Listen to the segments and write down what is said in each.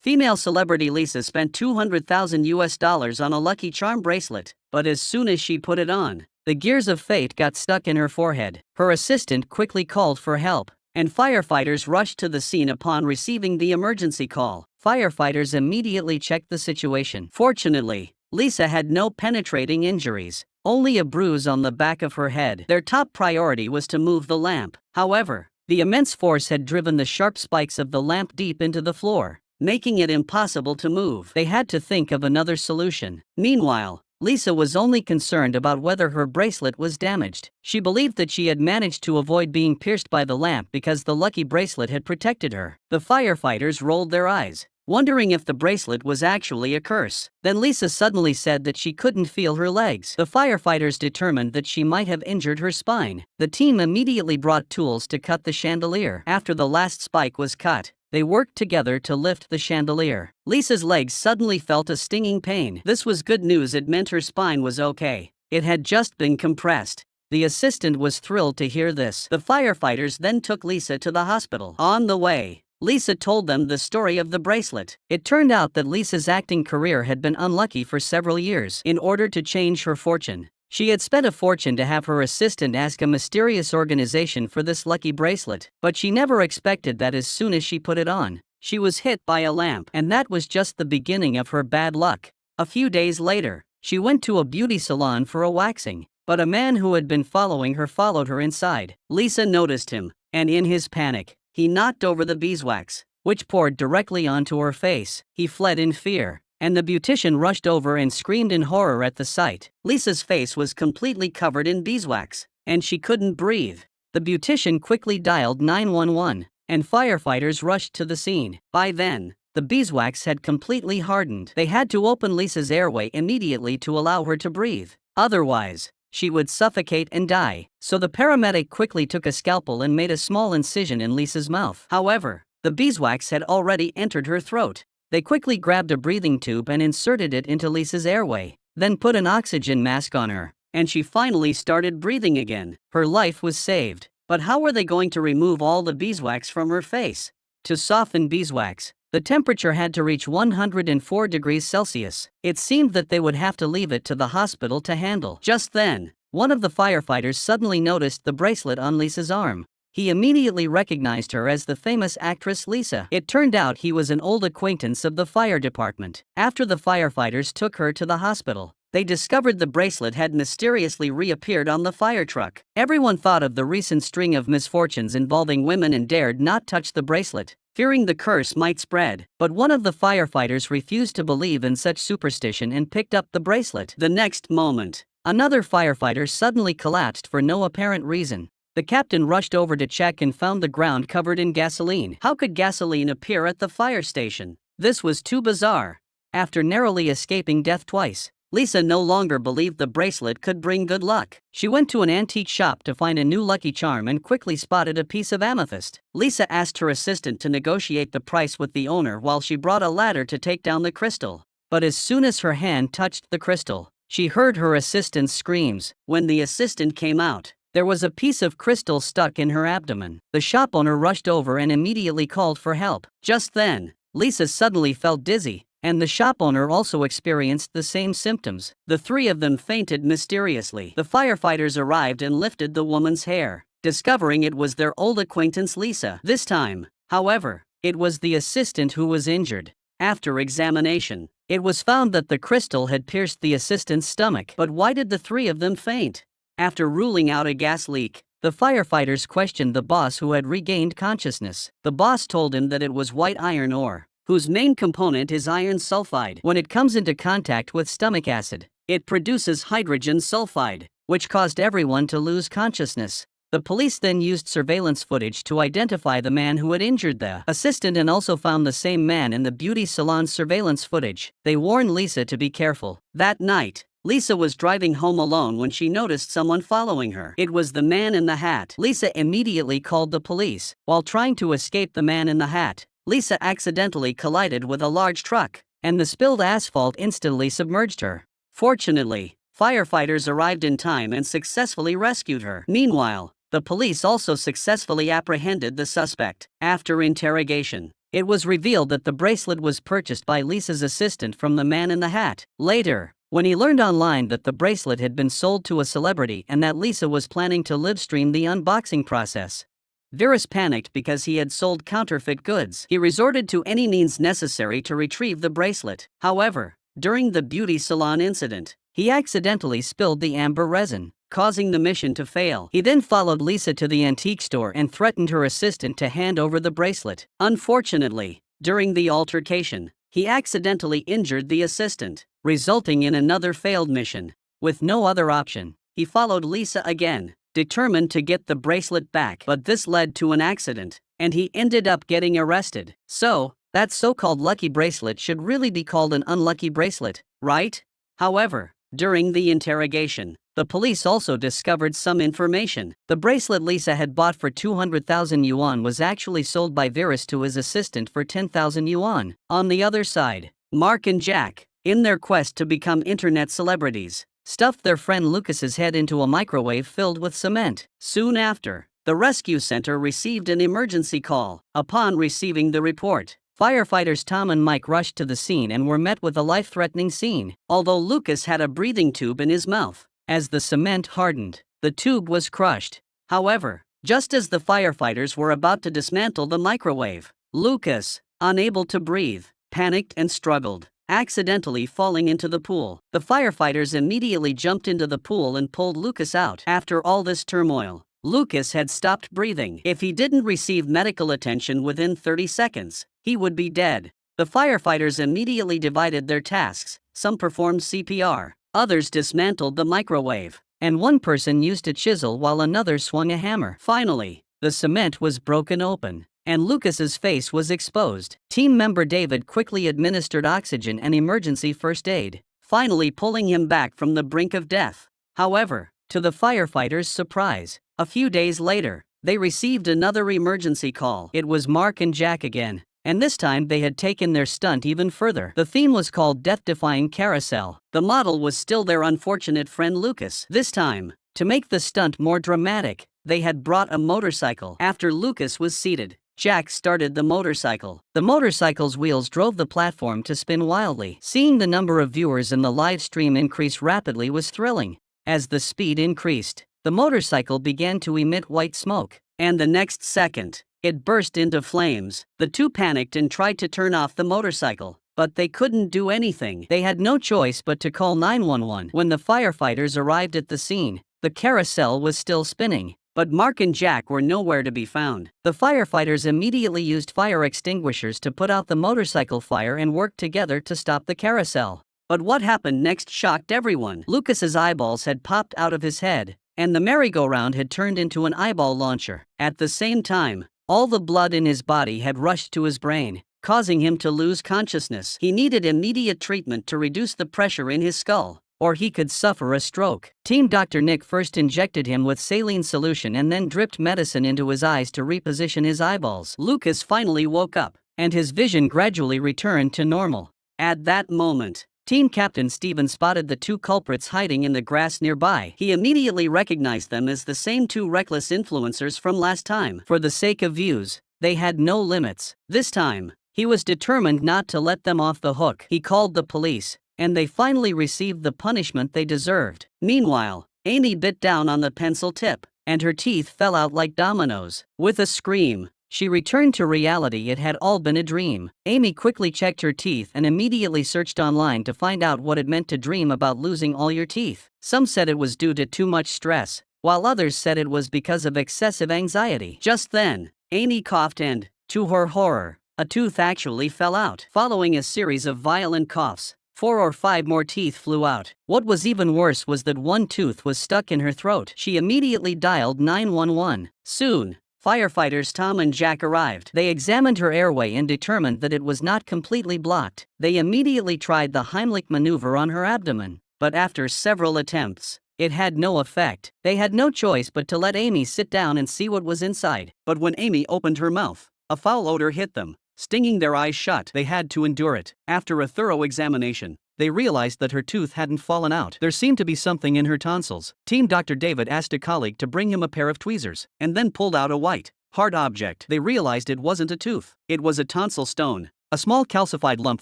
Female celebrity Lisa spent $200,000 on a Lucky Charm bracelet, but as soon as she put it on, the gears of fate got stuck in her forehead. Her assistant quickly called for help, and firefighters rushed to the scene upon receiving the emergency call. Firefighters immediately checked the situation. Fortunately, Lisa had no penetrating injuries, only a bruise on the back of her head. Their top priority was to move the lamp. However, the immense force had driven the sharp spikes of the lamp deep into the floor, making it impossible to move. They had to think of another solution. Meanwhile, Lisa was only concerned about whether her bracelet was damaged. She believed that she had managed to avoid being pierced by the lamp because the lucky bracelet had protected her. The firefighters rolled their eyes, wondering if the bracelet was actually a curse. Then Lisa suddenly said that she couldn't feel her legs. The firefighters determined that she might have injured her spine. The team immediately brought tools to cut the chandelier. After the last spike was cut, they worked together to lift the chandelier. Lisa's legs suddenly felt a stinging pain. This was good news. It meant her spine was okay. It had just been compressed. The assistant was thrilled to hear this. The firefighters then took Lisa to the hospital. On the way, Lisa told them the story of the bracelet. It turned out that Lisa's acting career had been unlucky for several years. In order to change her fortune, she had spent a fortune to have her assistant ask a mysterious organization for this lucky bracelet, but she never expected that as soon as she put it on, she was hit by a lamp, and that was just the beginning of her bad luck. A few days later, she went to a beauty salon for a waxing, but a man who had been following her followed her inside. Lisa noticed him, and in his panic, he knocked over the beeswax, which poured directly onto her face. He fled in fear, and the beautician rushed over and screamed in horror at the sight. Lisa's face was completely covered in beeswax, and she couldn't breathe. The beautician quickly dialed 911, and firefighters rushed to the scene. By then, the beeswax had completely hardened. They had to open Lisa's airway immediately to allow her to breathe. Otherwise, she would suffocate and die. So the paramedic quickly took a scalpel and made a small incision in Lisa's mouth. However, the beeswax had already entered her throat. They quickly grabbed a breathing tube and inserted it into Lisa's airway, then put an oxygen mask on her, and she finally started breathing again. Her life was saved. But how were they going to remove all the beeswax from her face? To soften beeswax, the temperature had to reach 104 degrees Celsius. It seemed that they would have to leave it to the hospital to handle. Just then, one of the firefighters suddenly noticed the bracelet on Lisa's arm. He immediately recognized her as the famous actress Lisa. It turned out he was an old acquaintance of the fire department. After the firefighters took her to the hospital, they discovered the bracelet had mysteriously reappeared on the fire truck. Everyone thought of the recent string of misfortunes involving women and dared not touch the bracelet, fearing the curse might spread. But one of the firefighters refused to believe in such superstition and picked up the bracelet. The next moment, another firefighter suddenly collapsed for no apparent reason. The captain rushed over to check and found the ground covered in gasoline. How could gasoline appear at the fire station? This was too bizarre. After narrowly escaping death twice, Lisa no longer believed the bracelet could bring good luck. She went to an antique shop to find a new lucky charm and quickly spotted a piece of amethyst. Lisa asked her assistant to negotiate the price with the owner while she brought a ladder to take down the crystal. But as soon as her hand touched the crystal, she heard her assistant's screams. When the assistant came out, there was a piece of crystal stuck in her abdomen. The shop owner rushed over and immediately called for help. Just then, Lisa suddenly felt dizzy, and the shop owner also experienced the same symptoms. The three of them fainted mysteriously. The firefighters arrived and lifted the woman's hair, discovering it was their old acquaintance Lisa. This time, however, it was the assistant who was injured. After examination, it was found that the crystal had pierced the assistant's stomach. But why did the three of them faint? After ruling out a gas leak, the firefighters questioned the boss who had regained consciousness. The boss told him that it was white iron ore, whose main component is iron sulfide. When it comes into contact with stomach acid, it produces hydrogen sulfide, which caused everyone to lose consciousness. The police then used surveillance footage to identify the man who had injured the assistant and also found the same man in the beauty salon's surveillance footage. They warned Lisa to be careful. That night, Lisa was driving home alone when she noticed someone following her. It was the man in the hat. Lisa immediately called the police. While trying to escape the man in the hat, Lisa accidentally collided with a large truck, and the spilled asphalt instantly submerged her. Fortunately, firefighters arrived in time and successfully rescued her. Meanwhile, the police also successfully apprehended the suspect. After interrogation, It was revealed that the bracelet was purchased by Lisa's assistant from the man in the hat. Later, when he learned online that the bracelet had been sold to a celebrity and that Lisa was planning to livestream the unboxing process, Virus panicked because he had sold counterfeit goods. He resorted to any means necessary to retrieve the bracelet. However, during the beauty salon incident, he accidentally spilled the amber resin, causing the mission to fail. He then followed Lisa to the antique store and threatened her assistant to hand over the bracelet. Unfortunately, during the altercation, he accidentally injured the assistant, resulting in another failed mission. With no other option, he followed Lisa again, determined to get the bracelet back. But this led to an accident, and he ended up getting arrested. So, that so-called lucky bracelet should really be called an unlucky bracelet, right? However, during the interrogation, the police also discovered some information. The bracelet Lisa had bought for 200,000 yuan was actually sold by Virus to his assistant for 10,000 yuan. On the other side, Mark and Jack, in their quest to become internet celebrities, stuffed their friend Lucas's head into a microwave filled with cement. Soon after, the rescue center received an emergency call. Upon receiving the report, firefighters Tom and Mike rushed to the scene and were met with a life-threatening scene. Although Lucas had a breathing tube in his mouth, as the cement hardened, the tube was crushed. However, just as the firefighters were about to dismantle the microwave, Lucas, unable to breathe, panicked and struggled, accidentally falling into the pool. The firefighters immediately jumped into the pool and pulled Lucas out. After all this turmoil, Lucas had stopped breathing. If he didn't receive medical attention within 30 seconds, he would be dead. The firefighters immediately divided their tasks. Some performed CPR, others dismantled the microwave, and one person used a chisel while another swung a hammer. Finally, the cement was broken open, and Lucas's face was exposed. Team member David quickly administered oxygen and emergency first aid, finally pulling him back from the brink of death. However, to the firefighters' surprise, a few days later, they received another emergency call. It was Mark and Jack again, and this time they had taken their stunt even further. The theme was called Death-Defying Carousel. The model was still their unfortunate friend Lucas. This time, to make the stunt more dramatic, they had brought a motorcycle. After Lucas was seated, Jack started the motorcycle. The motorcycle's wheels drove the platform to spin wildly. Seeing the number of viewers in the live stream increase rapidly was thrilling. As the speed increased, the motorcycle began to emit white smoke, and the next second, it burst into flames. The two panicked and tried to turn off the motorcycle, but they couldn't do anything. They had no choice but to call 911. When the firefighters arrived at the scene, the carousel was still spinning, but Mark and Jack were nowhere to be found. The firefighters immediately used fire extinguishers to put out the motorcycle fire and worked together to stop the carousel. But what happened next shocked everyone. Lucas's eyeballs had popped out of his head, and the merry-go-round had turned into an eyeball launcher. At the same time, all the blood in his body had rushed to his brain, causing him to lose consciousness. He needed immediate treatment to reduce the pressure in his skull, or he could suffer a stroke. Team Dr. Nick first injected him with saline solution and then dripped medicine into his eyes to reposition his eyeballs. Lucas finally woke up, and his vision gradually returned to normal. At that moment, Team Captain Steven spotted the two culprits hiding in the grass nearby. He immediately recognized them as the same two reckless influencers from last time. For the sake of views, they had no limits. This time, he was determined not to let them off the hook. He called the police, and they finally received the punishment they deserved. Meanwhile, Amy bit down on the pencil tip, and her teeth fell out like dominoes. With a scream, she returned to reality. It had all been a dream. Amy quickly checked her teeth and immediately searched online to find out what it meant to dream about losing all your teeth. Some said it was due to too much stress, while others said it was because of excessive anxiety. Just then, Amy coughed and, to her horror, a tooth actually fell out. Following a series of violent coughs, 4 or 5 more teeth flew out. What was even worse was that one tooth was stuck in her throat. She immediately dialed 911. Soon, firefighters Tom and Jack arrived. They examined her airway and determined that it was not completely blocked. They immediately tried the Heimlich maneuver on her abdomen, but after several attempts, it had no effect. They had no choice but to let Amy sit down and see what was inside. But when Amy opened her mouth, a foul odor hit them, stinging their eyes shut. They had to endure it. After a thorough examination, they realized that her tooth hadn't fallen out. There seemed to be something in her tonsils. Team Dr. David asked a colleague to bring him a pair of tweezers, and then pulled out a white, hard object. They realized it wasn't a tooth. It was a tonsil stone, a small calcified lump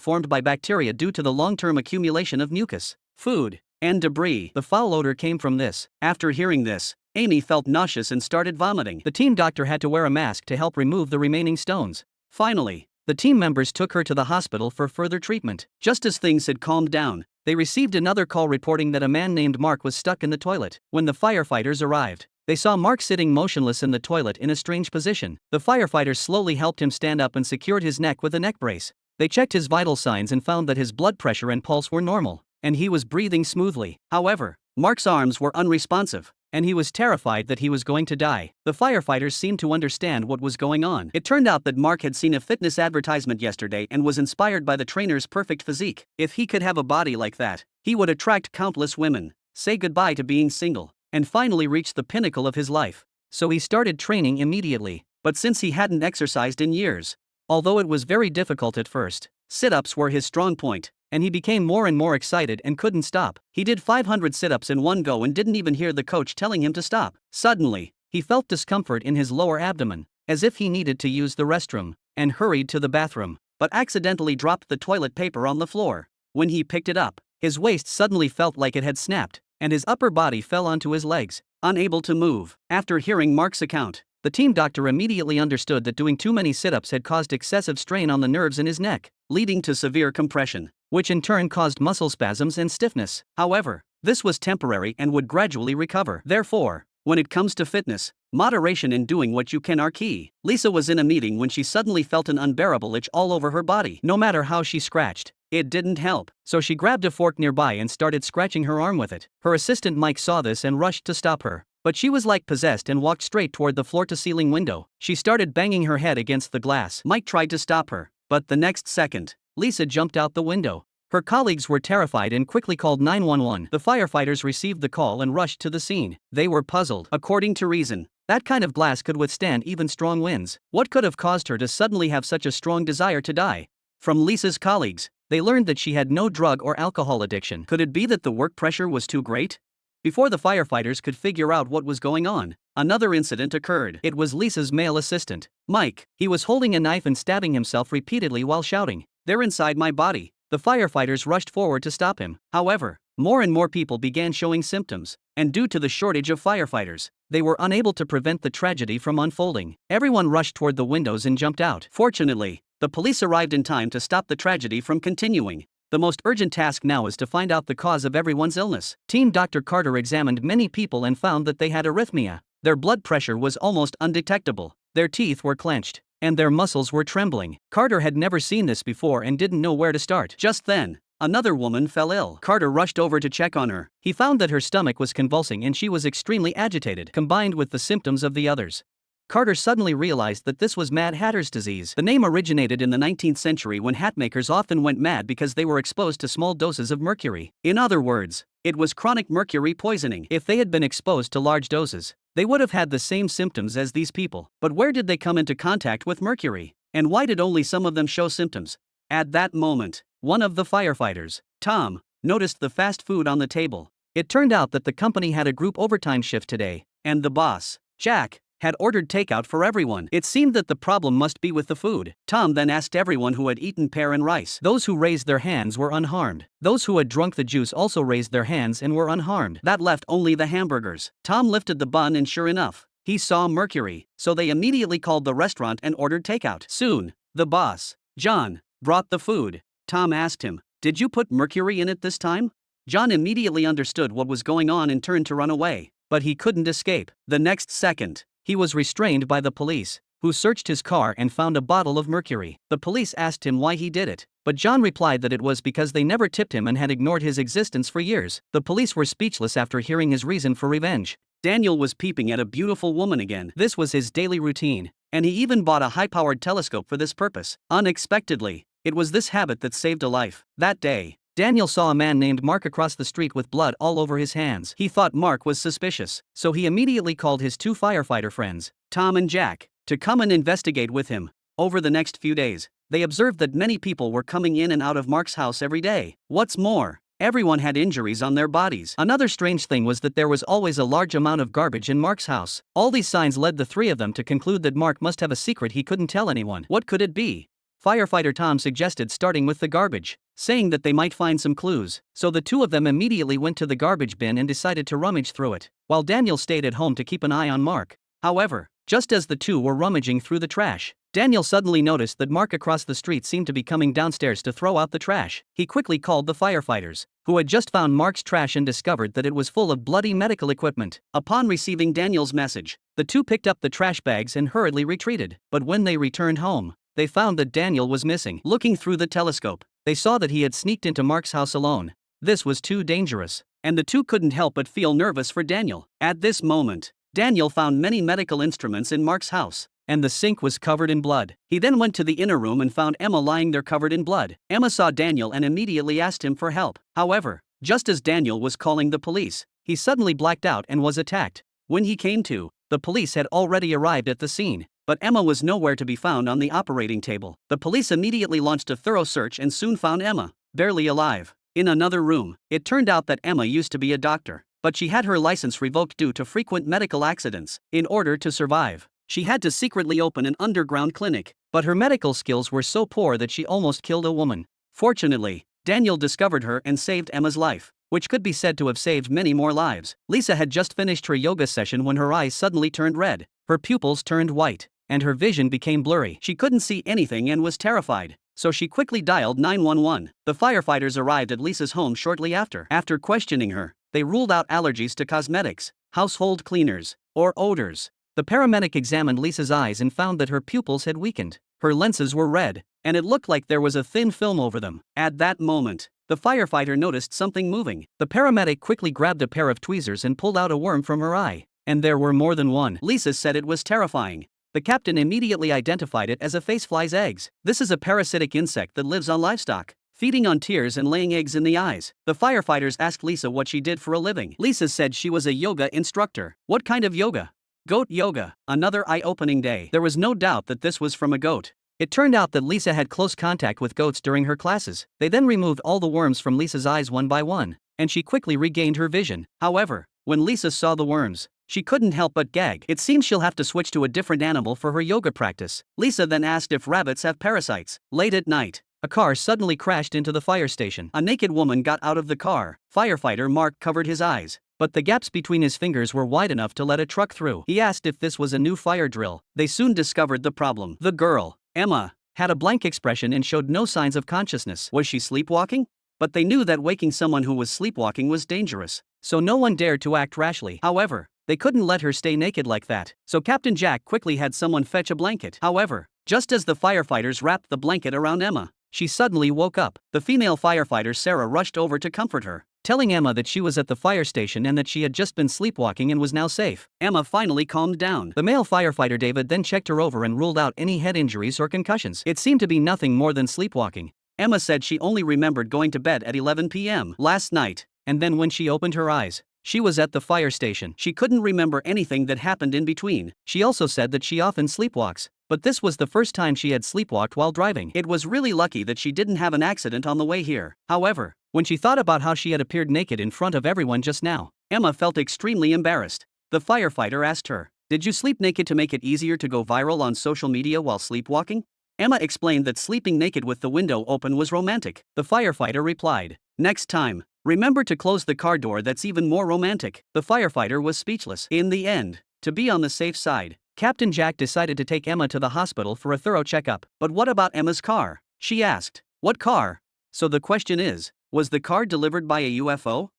formed by bacteria due to the long-term accumulation of mucus, food, and debris. The foul odor came from this. After hearing this, Amy felt nauseous and started vomiting. The team doctor had to wear a mask to help remove the remaining stones. Finally, the team members took her to the hospital for further treatment. Just as things had calmed down, they received another call reporting that a man named Mark was stuck in the toilet. When the firefighters arrived, they saw Mark sitting motionless in the toilet in a strange position. The firefighters slowly helped him stand up and secured his neck with a neck brace. They checked his vital signs and found that his blood pressure and pulse were normal, and he was breathing smoothly. However, Mark's arms were unresponsive, and he was terrified that he was going to die. The firefighters seemed to understand what was going on. It turned out that Mark had seen a fitness advertisement yesterday and was inspired by the trainer's perfect physique. If he could have a body like that, he would attract countless women, say goodbye to being single, and finally reach the pinnacle of his life. So he started training immediately. But since he hadn't exercised in years, although it was very difficult at first, sit-ups were his strong point, and he became more and more excited and couldn't stop. He did 500 sit-ups in one go and didn't even hear the coach telling him to stop. Suddenly, he felt discomfort in his lower abdomen, as if he needed to use the restroom, and hurried to the bathroom, but accidentally dropped the toilet paper on the floor. When he picked it up, his waist suddenly felt like it had snapped, and his upper body fell onto his legs, unable to move. After hearing Mark's account, the team doctor immediately understood that doing too many sit-ups had caused excessive strain on the nerves in his neck, leading to severe compression, which in turn caused muscle spasms and stiffness. However, this was temporary and would gradually recover. Therefore, when it comes to fitness, moderation in doing what you can are key. Lisa was in a meeting when she suddenly felt an unbearable itch all over her body. No matter how she scratched, it didn't help, so she grabbed a fork nearby and started scratching her arm with it. Her assistant Mike saw this and rushed to stop her, but she was like possessed and walked straight toward the floor-to-ceiling window. She started banging her head against the glass. Mike tried to stop her, but the next second, Lisa jumped out the window. Her colleagues were terrified and quickly called 911. The firefighters received the call and rushed to the scene. They were puzzled. According to reason, that kind of glass could withstand even strong winds. What could have caused her to suddenly have such a strong desire to die? From Lisa's colleagues, they learned that she had no drug or alcohol addiction. Could it be that the work pressure was too great? Before the firefighters could figure out what was going on, another incident occurred. It was Lisa's male assistant, Mike. He was holding a knife and stabbing himself repeatedly while shouting, "They're inside my body." The firefighters rushed forward to stop him. However, more and more people began showing symptoms, and due to the shortage of firefighters, they were unable to prevent the tragedy from unfolding. Everyone rushed toward the windows and jumped out. Fortunately, the police arrived in time to stop the tragedy from continuing. The most urgent task now is to find out the cause of everyone's illness. Team Dr. Carter examined many people and found that they had arrhythmia. Their blood pressure was almost undetectable. Their teeth were clenched, and their muscles were trembling. Carter had never seen this before and didn't know where to start. Just then, another woman fell ill. Carter rushed over to check on her. He found that her stomach was convulsing and she was extremely agitated, combined with the symptoms of the others. Carter suddenly realized that this was Mad Hatter's disease. The name originated in the 19th century when hatmakers often went mad because they were exposed to small doses of mercury. In other words, it was chronic mercury poisoning. If they had been exposed to large doses, they would have had the same symptoms as these people. But where did they come into contact with mercury? And why did only some of them show symptoms? At that moment, one of the firefighters, Tom, noticed the fast food on the table. It turned out that the company had a group overtime shift today, and the boss, Jack, had ordered takeout for everyone. It seemed that the problem must be with the food. Tom then asked everyone who had eaten pear and rice. Those who raised their hands were unharmed. Those who had drunk the juice also raised their hands and were unharmed. That left only the hamburgers. Tom lifted the bun and sure enough, he saw mercury, so they immediately called the restaurant and ordered takeout. Soon, the boss, John, brought the food. Tom asked him, "Did you put mercury in it this time?" John immediately understood what was going on and turned to run away, but he couldn't escape. The next second, he was restrained by the police, who searched his car and found a bottle of mercury. The police asked him why he did it, but John replied that it was because they never tipped him and had ignored his existence for years. The police were speechless after hearing his reason for revenge. Daniel was peeping at a beautiful woman again. This was his daily routine, and he even bought a high-powered telescope for this purpose. Unexpectedly, it was this habit that saved a life. That day, Daniel saw a man named Mark across the street with blood all over his hands. He thought Mark was suspicious, so he immediately called his two firefighter friends, Tom and Jack, to come and investigate with him. Over the next few days, they observed that many people were coming in and out of Mark's house every day. What's more, Everyone had injuries on their bodies. Another strange thing was that there was always a large amount of garbage in Mark's house. All these signs led the three of them to conclude that Mark must have a secret he couldn't tell anyone. What could it be? Firefighter Tom suggested starting with the garbage, saying that they might find some clues. So the two of them immediately went to the garbage bin and decided to rummage through it, while Daniel stayed at home to keep an eye on Mark. However, just as the two were rummaging through the trash, Daniel suddenly noticed that Mark across the street seemed to be coming downstairs to throw out the trash. He quickly called the firefighters, who had just found Mark's trash and discovered that it was full of bloody medical equipment. Upon receiving Daniel's message, the two picked up the trash bags and hurriedly retreated. But when they returned home, they found that Daniel was missing. Looking through the telescope, they saw that he had sneaked into Mark's house alone. This was too dangerous, and the two couldn't help but feel nervous for Daniel. At this moment, Daniel found many medical instruments in Mark's house, and the sink was covered in blood. He then went to the inner room and found Emma lying there covered in blood. Emma saw Daniel and immediately asked him for help. However, just as Daniel was calling the police, he suddenly blacked out and was attacked. When he came to, the police had already arrived at the scene, but Emma was nowhere to be found on the operating table. The police immediately launched a thorough search and soon found Emma, barely alive, in another room. It turned out that Emma used to be a doctor, but she had her license revoked due to frequent medical accidents. In order to survive, she had to secretly open an underground clinic, but her medical skills were so poor that she almost killed a woman. Fortunately, Daniel discovered her and saved Emma's life, which could be said to have saved many more lives. Lisa had just finished her yoga session when her eyes suddenly turned red, her pupils turned white, and her vision became blurry. She couldn't see anything and was terrified, so she quickly dialed 911. The firefighters arrived at Lisa's home shortly after. After questioning her, they ruled out allergies to cosmetics, household cleaners, or odors. The paramedic examined Lisa's eyes and found that her pupils had weakened, her lenses were red, and it looked like there was a thin film over them. At that moment, the firefighter noticed something moving. The paramedic quickly grabbed a pair of tweezers and pulled out a worm from her eye, and there were more than one. Lisa said it was terrifying. The captain immediately identified it as a facefly's eggs. This is a parasitic insect that lives on livestock, feeding on tears and laying eggs in the eyes. The firefighters asked Lisa what she did for a living. Lisa said she was a yoga instructor. What kind of yoga? Goat yoga. Another eye-opening day. There was no doubt that this was from a goat. It turned out that Lisa had close contact with goats during her classes. They then removed all the worms from Lisa's eyes one by one, and she quickly regained her vision. However, when Lisa saw the worms, she couldn't help but gag. It seems she'll have to switch to a different animal for her yoga practice. Lisa then asked if rabbits have parasites. Late at night, a car suddenly crashed into the fire station. A naked woman got out of the car. Firefighter Mark covered his eyes, but the gaps between his fingers were wide enough to let a truck through. He asked if this was a new fire drill. They soon discovered the problem. The girl, Emma, had a blank expression and showed no signs of consciousness. Was she sleepwalking? But they knew that waking someone who was sleepwalking was dangerous, so no one dared to act rashly. However, they couldn't let her stay naked like that, so Captain Jack quickly had someone fetch a blanket. However, just as the firefighters wrapped the blanket around Emma, she suddenly woke up. The female firefighter Sarah rushed over to comfort her, telling Emma that she was at the fire station and that she had just been sleepwalking and was now safe. Emma finally calmed down. The male firefighter David then checked her over and ruled out any head injuries or concussions. It seemed to be nothing more than sleepwalking. Emma said she only remembered going to bed at 11 p.m. last night, and then when she opened her eyes, she was at the fire station. She couldn't remember anything that happened in between. She also said that she often sleepwalks, but this was the first time she had sleepwalked while driving. It was really lucky that she didn't have an accident on the way here. However, when she thought about how she had appeared naked in front of everyone just now, Emma felt extremely embarrassed. The firefighter asked her, "Did you sleep naked to make it easier to go viral on social media while sleepwalking?" Emma explained that sleeping naked with the window open was romantic. The firefighter replied, "Next time, remember to close the car door, that's even more romantic." The firefighter was speechless. In the end, to be on the safe side, Captain Jack decided to take Emma to the hospital for a thorough checkup. But what about Emma's car? She asked. What car? So the question is, was the car delivered by a UFO?